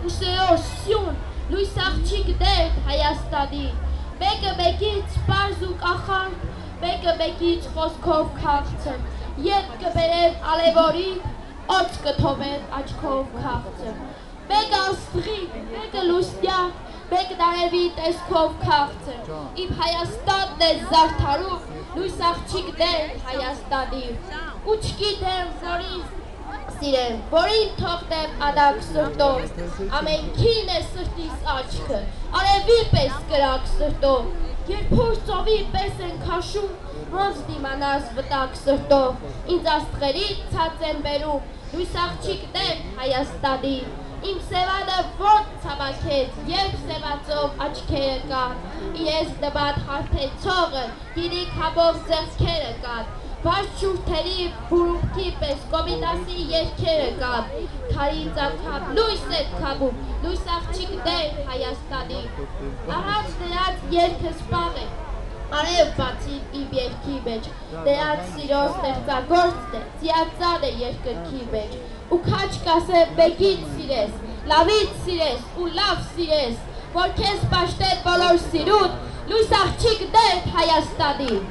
ուսերոր սյուն, լույս աղջիկ դեր Հայաստանի, մեկը մեկից պարզ ու կախան, մեկը մեկից խոսքով քաղցը, ետ կբերեն ալևորի, օծ կթողեն աչքով քաղցը, մեկը աստղի, մեկը լուսնյա, մեկ նարևի տեսքով քաղցը, իմ Հայաստանն է զարդարում, լույս աղջիկ դեր Հայաստանի, ու չգիտեմ որին սիրեմ, որին թողնեմ անակ սրտով, ամենքին է սրտիս աչքը, արևի պես կրակ սրտով, երբոր ծովի պես են քաշում, ոնց դիմանաս վտակ սրտով, ինձ աստղերի ցած են բերում, լույս աղջիկ դեր Հայաստանի, իմ սևանը ոնց ցամաքեց, երբ սևացով աչքերը կան, ես նման հարբեցողը, գիրիկ համով ձեռքերը կան, Վարդ շուրթերի բուրումքի պես կոմիտասի երկերը կան, քարից անգամ լույս են քամում, լույս աղջիկ դեր Հայաստանի, առանց նրանց երգը սպաղ է, արև բացին իմ երգի մեջ, նրանց սիրո ստեղծագործն է, ձիածան է երկրքի մեջ, ու քաչ կասեմ մեկին սիրես, լավից սիրես ու լավ սիրես, որ քեզ պաշտեն բոլոր սիրուն, լույս աղջիկ դեր Հայաստանի։